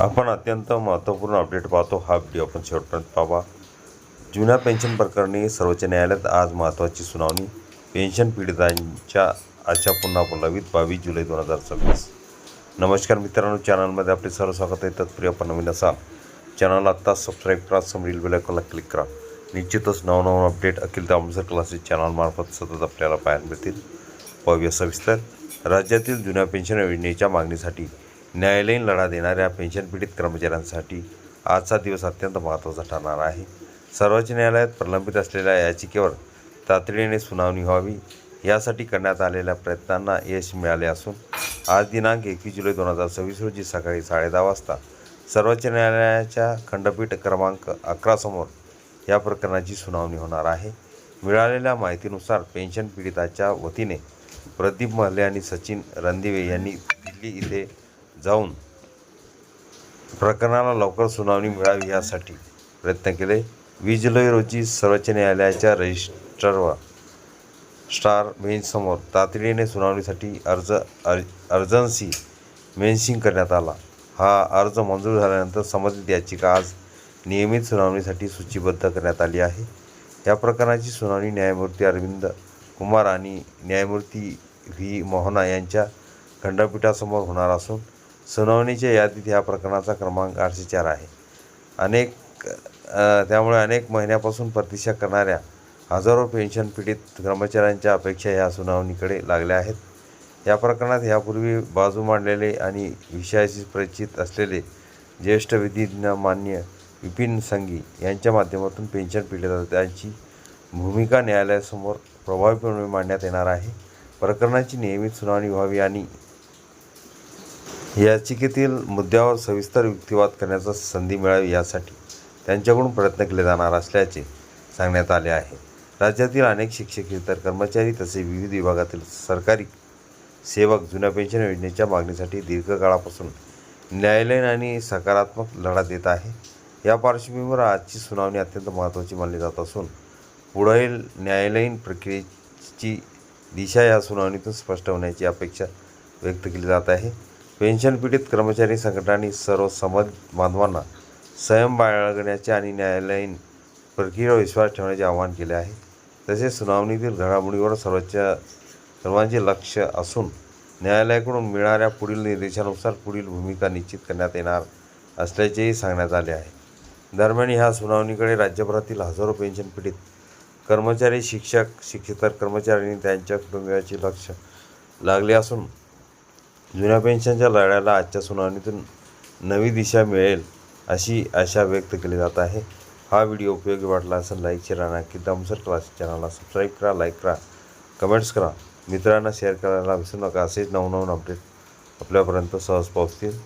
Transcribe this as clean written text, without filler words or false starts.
आपण अत्यंत महत्त्वपूर्ण अपडेट पाहतो. हा व्हिडिओ आपण शेवटपर्यंत पाहा. जुन्या पेन्शन प्रकरणी सर्वोच्च न्यायालयात आज महत्त्वाची सुनावणी. पेन्शन पीडितांच्या आशा पुन्हा पल्लवीत 22 जुलै 2026. नमस्कार मित्रांनो, चॅनलमध्ये आपले सर्व स्वागत आहे. तत्पूर्वी आपण नवीन असाल चॅनल आत्ता सबस्क्राईब करा, समोरील बेल आयकॉनला क्लिक करा. निश्चितच नवनवीन अपडेट अखिल दामोदर क्लासेस चॅनलमार्फत सतत आपल्याला पाहायला मिळतील. पाहूया सविस्तर. राज्यातील जुन्या पेन्शन योजनेच्या मागणीसाठी न्यायालयीन लढा देणाऱ्या पेन्शन पीडित कर्मचाऱ्यांसाठी आजचा दिवस अत्यंत महत्त्वाचा ठरणार आहे. सर्वोच्च न्यायालयात प्रलंबित असलेल्या याचिकेवर तातडीने सुनावणी व्हावी यासाठी करण्यात आलेल्या प्रयत्नांना यश मिळाले असून आज दिनांक 21 जुलै 2026 रोजी सकाळी 10:30 वाजता सर्वोच्च न्यायालयाच्या खंडपीठ क्रमांक 11 समोर या प्रकरणाची सुनावणी होणार आहे. मिळालेल्या माहितीनुसार पेन्शन पीडिताच्या वतीने प्रदीप महले आणि सचिन रणदिवे यांनी दिल्ली येथे जाऊन प्रकरणाला लवकर सुनावणी मिळावी यासाठी प्रयत्न केले. 20 जुलै रोजी सर्वोच्च न्यायालयाच्या रजिस्ट्रार बेंचसमोर तातडीने सुनावणीसाठी अर्जन्सी मेन्शिंग करण्यात आला. हा अर्ज मंजूर झाल्यानंतर संबंधित याचिका आज नियमित सुनावणीसाठी सूचीबद्ध करण्यात आली आहे. या प्रकरणाची सुनावणी न्यायमूर्ती अरविंद कुमार आणि न्यायमूर्ती व्ही मोहना यांच्या खंडपीठासमोर होणार असून सुनावणीच्या यादीत या प्रकरणाचा क्रमांक 804 आहे. त्यामुळे अनेक महिन्यापासून प्रतीक्षा करणाऱ्या हजारो पेन्शन पीडित कर्मचाऱ्यांच्या अपेक्षा या सुनावणीकडे लागल्या आहेत. या प्रकरणात यापूर्वी बाजू मांडलेले आणि विषयाशी परिचित असलेले ज्येष्ठ विधिज्ञ मान्य विपिन संघी यांच्या माध्यमातून पेन्शन पीडितांची भूमिका न्यायालयासमोर प्रभावीपणे मांडण्यात येणार आहे. प्रकरणाची नियमित सुनावणी व्हावी आणि याचिकेतील मुद्द्यावर सविस्तर युक्तिवाद करण्याची संधी मिळावी यासाठी त्यांच्याकडून प्रयत्न केले जाणार असल्याचे सांगण्यात आले आहे. राज्यातील अनेक शिक्षक, इतर कर्मचारी तसेच विविध विभागातील सरकारी सेवक जुन्या पेन्शन योजनेच्या मागणीसाठी दीर्घकाळापासून न्यायालयीन आणि सकारात्मक लढा देत आहे. या पार्श्वभूमीवर आजची सुनावणी अत्यंत महत्त्वाची मानली जात असून पुढील न्यायालयीन प्रक्रियेची दिशा या सुनावणीतून स्पष्ट होण्याची अपेक्षा व्यक्त केली जात आहे. पेन्शन पीडित कर्मचारी संघटनांनी सर्व संबंधित बांधवांना संयम बाळगण्याचे आणि न्यायालयीन प्रक्रियेवर विश्वास ठेवण्याचे आवाहन केले आहे. तसेच सुनावणीतील घडामोडीवर सर्वांचे लक्ष असून न्यायालयाकडून मिळणाऱ्या पुढील निर्देशानुसार पुढील भूमिका निश्चित करण्यात येणार असल्याचेही सांगण्यात आले आहे. दरम्यान ह्या सुनावणीकडे राज्यभरातील हजारो पेन्शन पीडित कर्मचारी, शिक्षक, शिक्षेतर कर्मचारी आणि त्यांच्या कुटुंबियांचे लक्ष लागले असून जुन्या पेन्शनच्या लढ्याला आजच्या सुनावणीतून नवी दिशा मिळेल अशी आशा व्यक्त केली जात आहे. हा व्हिडिओ उपयोगी वाटला असेल लाईक, शेअर आणि अखिल दामोदर क्लासेस चॅनलला सबस्क्राईब करा, लाईक करा, कमेंट्स करा. मित्रांना शेअर करायला विसरू नका. असेच नवनवीन अपडेट आपल्यापर्यंत सहज पोहोचतील.